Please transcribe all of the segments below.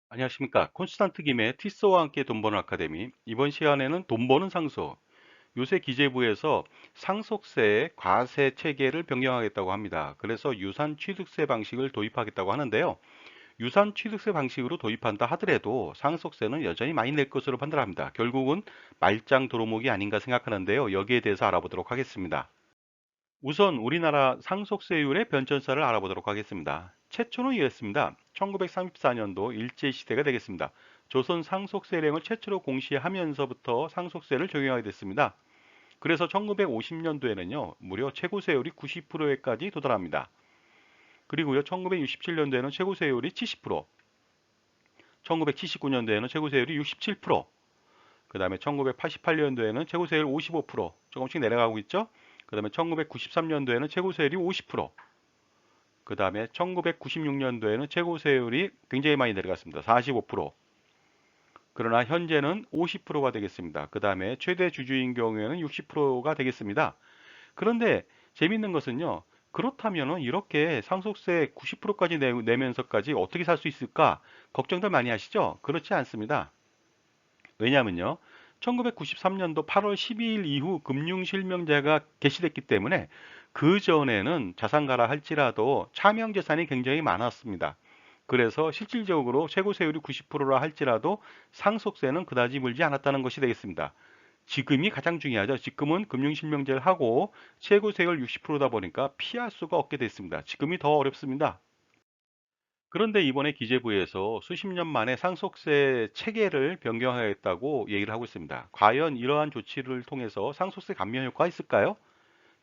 안녕하십니까. 콘스탄트 김의 티쏘와 함께 돈 버는 아카데미. 이번 시간에는 돈 버는 상속. 요새 기재부에서 상속세의 과세 체계를 변경하겠다고 합니다. 그래서 유산 취득세 방식을 도입하겠다고 하는데요. 유산 취득세 방식으로 도입한다 하더라도 상속세는 여전히 많이 낼 것으로 판단합니다. 결국은 말짱 도루묵이 아닌가 생각하는데요. 여기에 대해서 알아보도록 하겠습니다. 우선 우리나라 상속세율의 변천사를 알아보도록 하겠습니다. 최초는 이랬습니다. 1934년도 일제시대가 되겠습니다. 조선 상속세령을 최초로 공시하면서부터 상속세를 적용하게 됐습니다. 그래서 1950년도에는요, 무려 최고세율이 90%에까지 도달합니다. 그리고요, 1967년도에는 최고세율이 70%, 1979년도에는 최고세율이 67%, 그 다음에 1988년도에는 최고세율 55%, 조금씩 내려가고 있죠. 그 다음에 1993년도에는 최고세율이 50%, 그 다음에 1996년도에는 최고세율이 굉장히 많이 내려갔습니다. 45%. 그러나 현재는 50%가 되겠습니다. 그 다음에 최대 주주인 경우에는 60%가 되겠습니다. 그런데 재밌는 것은요. 그렇다면 이렇게 상속세 90%까지 내면서까지 어떻게 살 수 있을까? 걱정들 많이 하시죠? 그렇지 않습니다. 왜냐하면요. 1993년도 8월 12일 이후 금융실명제가 개시됐기 때문에 그 전에는 자산가라 할지라도 차명 재산이 굉장히 많았습니다. 그래서 실질적으로 최고세율이 90%라 할지라도 상속세는 그다지 물지 않았다는 것이 되겠습니다. 지금이 가장 중요하죠. 지금은 금융실명제를 하고 최고세율 60%다 보니까 피할 수가 없게 됐습니다. 지금이 더 어렵습니다. 그런데 이번에 기재부에서 수십 년 만에 상속세 체계를 변경하겠다고 얘기를 하고 있습니다. 과연 이러한 조치를 통해서 상속세 감면 효과가 있을까요?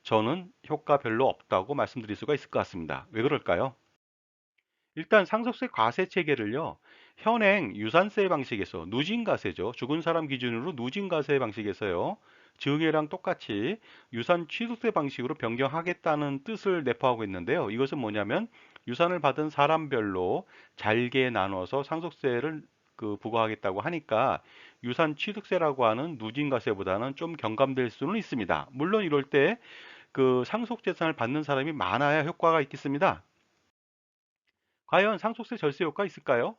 저는 효과 별로 없다고 말씀드릴 수가 있을 것 같습니다. 왜 그럴까요? 일단 상속세 과세 체계를요, 현행 유산세 방식에서 누진과세죠. 죽은 사람 기준으로 누진과세 방식에서요. 증여랑 똑같이 유산 취득세 방식으로 변경하겠다는 뜻을 내포하고 있는데요. 이것은 뭐냐면 유산을 받은 사람별로 잘게 나눠서 상속세를 부과하겠다고 하니까 유산 취득세라고 하는 누진과세보다는 좀 경감될 수는 있습니다. 물론 이럴 때 상속 재산을 받는 사람이 많아야 효과가 있겠습니다. 과연 상속세 절세 효과 있을까요?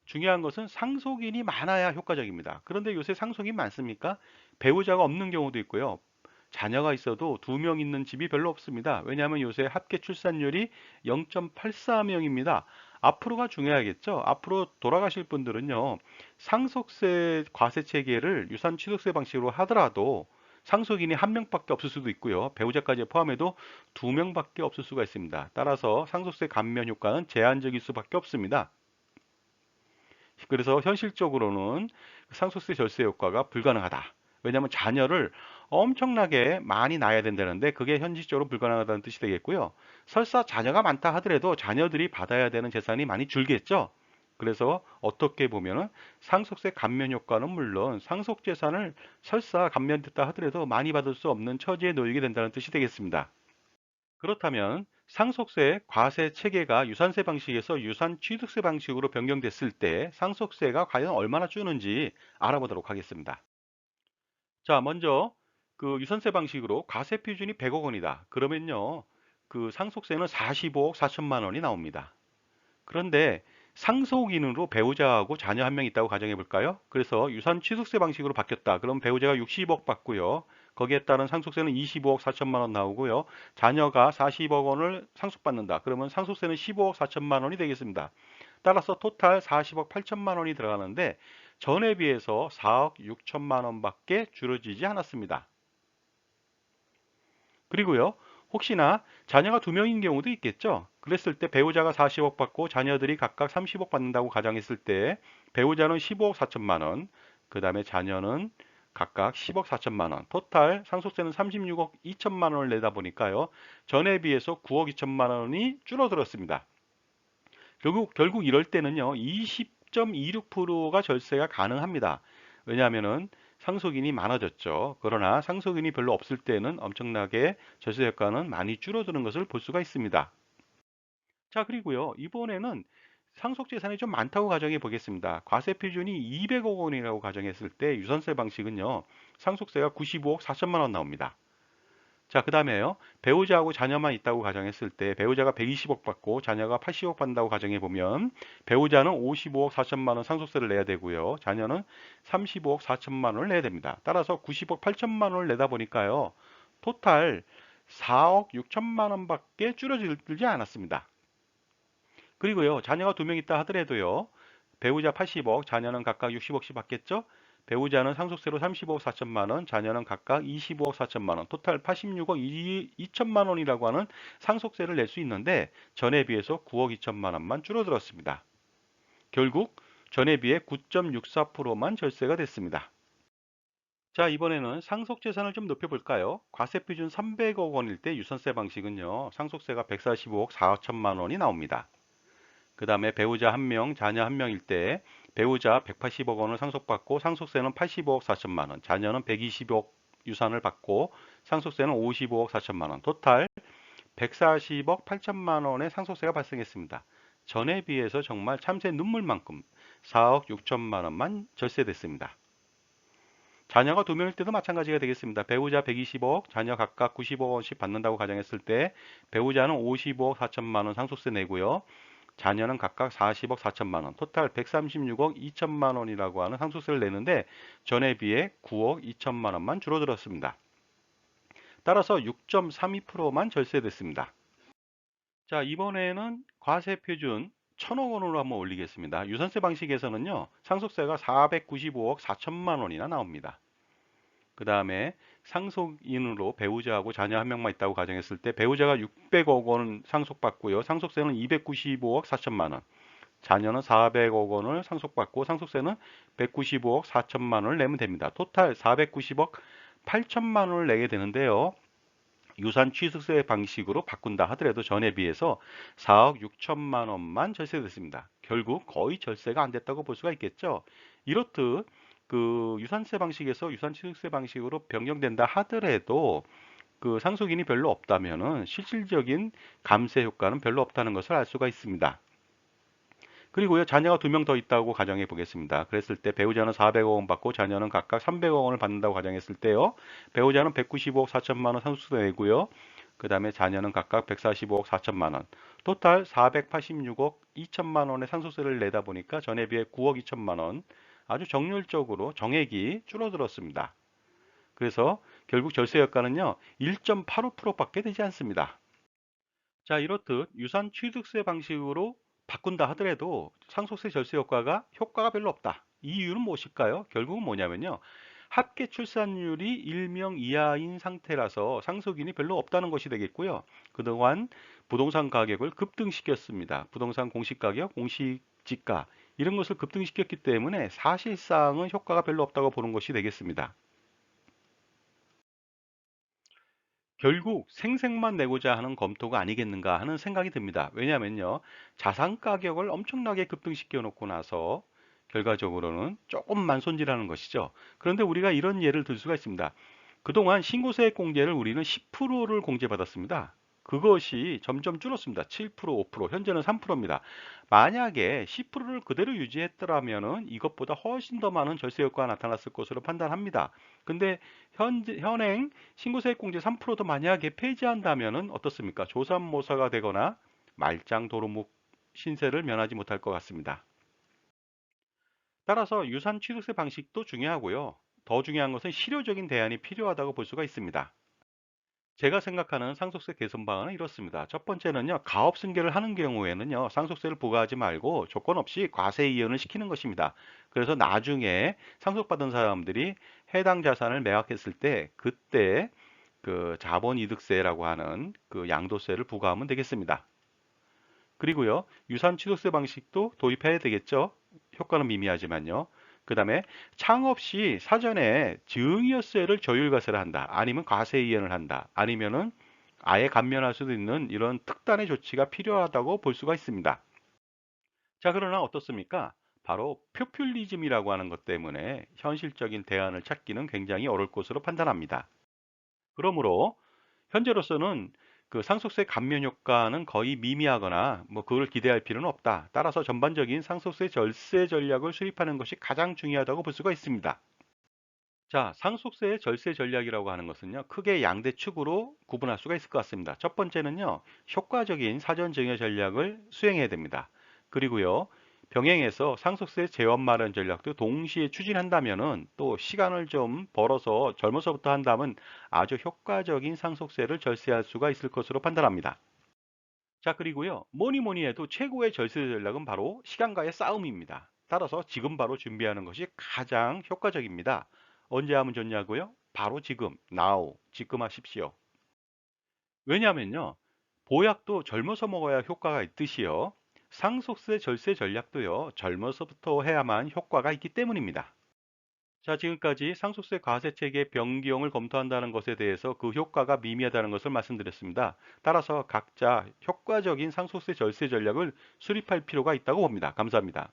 중요한 것은 상속인이 많아야 효과적입니다. 그런데 요새 상속인 많습니까? 배우자가 없는 경우도 있고요. 자녀가 있어도 두 명 있는 집이 별로 없습니다. 왜냐하면 요새 합계 출산율이 0.84명입니다. 앞으로가 중요하겠죠. 앞으로 돌아가실 분들은요, 상속세 과세 체계를 유산 취득세 방식으로 하더라도 상속인이 한 명밖에 없을 수도 있고요. 배우자까지 포함해도 두 명밖에 없을 수가 있습니다. 따라서 상속세 감면 효과는 제한적일 수밖에 없습니다. 그래서 현실적으로는 상속세 절세 효과가 불가능하다. 왜냐하면 자녀를 엄청나게 많이 낳아야 된다는데 그게 현실적으로 불가능하다는 뜻이 되겠고요. 설사 자녀가 많다 하더라도 자녀들이 받아야 되는 재산이 많이 줄겠죠. 그래서 어떻게 보면은 상속세 감면 효과는 물론 상속 재산을 설사 감면됐다 하더라도 많이 받을 수 없는 처지에 놓이게 된다는 뜻이 되겠습니다. 그렇다면 상속세 과세 체계가 유산세 방식에서 유산 취득세 방식으로 변경됐을 때 상속세가 과연 얼마나 주는지 알아보도록 하겠습니다. 자, 먼저 유산세 방식으로 과세 표준이 100억 원이다. 그러면요, 상속세는 45억 4천만 원이 나옵니다. 그런데 상속인으로 배우자하고 자녀 한 명 있다고 가정해 볼까요? 그래서 유산 취득세 방식으로 바뀌었다. 그럼 배우자가 60억 받고요. 거기에 따른 상속세는 25억 4천만 원 나오고요. 자녀가 40억 원을 상속받는다. 그러면 상속세는 15억 4천만 원이 되겠습니다. 따라서 토탈 40억 8천만 원이 들어가는데 전에 비해서 4억 6천만 원밖에 줄어지지 않았습니다. 그리고요, 혹시나 자녀가 두 명인 경우도 있겠죠. 그랬을 때 배우자가 40억 받고 자녀들이 각각 30억 받는다고 가정했을 때 배우자는 15억 4천만 원, 그 다음에 자녀는 각각 10억 4천만 원, 토탈 상속세는 36억 2천만 원을 내다 보니까요, 전에 비해서 9억 2천만 원이 줄어들었습니다. 결국 이럴 때는요, 20.26%가 절세가 가능합니다. 왜냐하면은 상속인이 많아졌죠. 그러나 상속인이 별로 없을 때는 엄청나게 절세 효과는 많이 줄어드는 것을 볼 수가 있습니다. 자, 그리고요, 이번에는 상속 재산이 좀 많다고 가정해 보겠습니다. 과세 표준이 200억 원이라고 가정했을 때 유산세 방식은요, 상속세가 95억 4천만 원 나옵니다. 자, 그 다음에요. 배우자하고 자녀만 있다고 가정했을 때 배우자가 120억 받고 자녀가 80억 받는다고 가정해 보면 배우자는 55억 4천만 원 상속세를 내야 되고요. 자녀는 35억 4천만 원을 내야 됩니다. 따라서 90억 8천만 원을 내다 보니까요. 토탈 4억 6천만 원밖에 줄어들지 않았습니다. 그리고요. 자녀가 두 명 있다 하더라도요. 배우자 80억, 자녀는 각각 60억씩 받겠죠? 배우자는 상속세로 35억 4천만 원, 자녀는 각각 25억 4천만 원, 토탈 86억 2천만 원이라고 하는 상속세를 낼 수 있는데 전에 비해서 9억 2천만 원만 줄어들었습니다. 결국 전에 비해 9.64%만 절세가 됐습니다. 자, 이번에는 상속재산을 좀 높여볼까요? 과세표준 300억 원일 때 유산세 방식은요, 상속세가 145억 4천만 원이 나옵니다. 그 다음에 배우자 1명, 자녀 1명일 때 배우자 180억 원을 상속받고 상속세는 85억 4천만 원, 자녀는 120억 유산을 받고 상속세는 55억 4천만 원, 토탈 140억 8천만 원의 상속세가 발생했습니다. 전에 비해서 정말 참새 눈물만큼 4억 6천만 원만 절세됐습니다. 자녀가 두 명일 때도 마찬가지가 되겠습니다. 배우자 120억, 자녀 각각 90억 원씩 받는다고 가정했을 때 배우자는 55억 4천만 원 상속세 내고요. 자녀는 각각 40억 4천만 원, 토탈 136억 2천만 원이라고 하는 상속세를 내는데 전에 비해 9억 2천만 원만 줄어들었습니다. 따라서 6.32%만 절세됐습니다. 자, 이번에는 과세 표준 1천억 원으로 한번 올리겠습니다. 유산세 방식에서는요, 상속세가 495억 4천만 원이나 나옵니다. 그 다음에 상속인으로 배우자하고 자녀 한 명만 있다고 가정했을 때 배우자가 600억 원 상속받고요. 상속세는 295억 4천만 원. 자녀는 400억 원을 상속받고 상속세는 195억 4천만 원을 내면 됩니다. 토탈 490억 8천만 원을 내게 되는데요. 유산 취득세 방식으로 바꾼다 하더라도 전에 비해서 4억 6천만 원만 절세됐습니다. 결국 거의 절세가 안 됐다고 볼 수가 있겠죠. 이렇듯 그 유산세 방식에서 유산 취득세 방식으로 변경된다 하더라도 그 상속인이 별로 없다면은 실질적인 감세 효과는 별로 없다는 것을 알 수가 있습니다. 그리고요, 자녀가 두 명 더 있다고 가정해 보겠습니다. 그랬을 때 배우자는 400억 원 받고 자녀는 각각 300억 원을 받는다고 가정했을 때요. 배우자는 195억 4천만 원 상속세 내고요. 그 다음에 자녀는 각각 145억 4천만 원. 토탈 486억 2천만 원의 상속세를 내다 보니까 전에 비해 9억 2천만 원. 아주 정률적으로 정액이 줄어들었습니다. 그래서 결국 절세 효과는요, 1.85%밖에 되지 않습니다. 자, 이렇듯 유산 취득세 방식으로 바꾼다 하더라도 상속세 절세 효과가 별로 없다. 이 이유는 무엇일까요? 결국은 뭐냐면요. 합계 출산율이 1명 이하인 상태라서 상속인이 별로 없다는 것이 되겠고요. 그동안 부동산 가격을 급등시켰습니다. 부동산 공시가격, 공시지가 이런 것을 급등시켰기 때문에 사실상은 효과가 별로 없다고 보는 것이 되겠습니다. 결국 생색만 내고자 하는 검토가 아니겠는가 하는 생각이 듭니다. 왜냐하면요, 자산 가격을 엄청나게 급등시켜 놓고 나서 결과적으로는 조금만 손질하는 것이죠. 그런데 우리가 이런 예를 들 수가 있습니다. 그동안 신고세액 공제를 우리는 10%를 공제받았습니다. 그것이 점점 줄었습니다. 7%, 5%, 현재는 3%입니다. 만약에 10%를 그대로 유지했더라면 이것보다 훨씬 더 많은 절세 효과가 나타났을 것으로 판단합니다. 근데 현행 신고세액 공제 3%도 만약에 폐지한다면 어떻습니까? 조삼모사가 되거나 말짱 도루묵 신세를 면하지 못할 것 같습니다. 따라서 유산 취득세 방식도 중요하고요. 더 중요한 것은 실효적인 대안이 필요하다고 볼 수가 있습니다. 제가 생각하는 상속세 개선 방안은 이렇습니다. 첫 번째는요, 가업 승계를 하는 경우에는요, 상속세를 부과하지 말고 조건 없이 과세 이연을 시키는 것입니다. 그래서 나중에 상속받은 사람들이 해당 자산을 매각했을 때 그때 그 자본이득세라고 하는 그 양도세를 부과하면 되겠습니다. 그리고요, 유산 취득세 방식도 도입해야 되겠죠. 효과는 미미하지만요. 그 다음에 창업 시 사전에 증여세를 조율과세를 한다. 아니면 과세 이연을 한다. 아니면은 아예 감면할 수도 있는 이런 특단의 조치가 필요하다고 볼 수가 있습니다. 자, 그러나 어떻습니까? 바로 포퓰리즘이라고 하는 것 때문에 현실적인 대안을 찾기는 굉장히 어려울 것으로 판단합니다. 그러므로 현재로서는 그 상속세 감면 효과는 거의 미미하거나 뭐 그걸 기대할 필요는 없다. 따라서 전반적인 상속세 절세 전략을 수립하는 것이 가장 중요하다고 볼 수가 있습니다. 자, 상속세 절세 전략이라고 하는 것은요, 크게 양대 축으로 구분할 수가 있을 것 같습니다. 첫 번째는요, 효과적인 사전 증여 전략을 수행해야 됩니다. 그리고요, 병행해서 상속세 재원 마련 전략도 동시에 추진한다면은 또 시간을 좀 벌어서 젊어서부터 한다면 아주 효과적인 상속세를 절세할 수가 있을 것으로 판단합니다. 자, 그리고요, 뭐니 뭐니 해도 최고의 절세 전략은 바로 시간과의 싸움입니다. 따라서 지금 바로 준비하는 것이 가장 효과적입니다. 언제 하면 좋냐고요? 바로 지금, now, 지금 하십시오. 왜냐하면요, 보약도 젊어서 먹어야 효과가 있듯이요. 상속세 절세 전략도요, 젊어서부터 해야만 효과가 있기 때문입니다. 자, 지금까지 상속세 과세체계 변경을 검토한다는 것에 대해서 그 효과가 미미하다는 것을 말씀드렸습니다. 따라서 각자 효과적인 상속세 절세 전략을 수립할 필요가 있다고 봅니다. 감사합니다.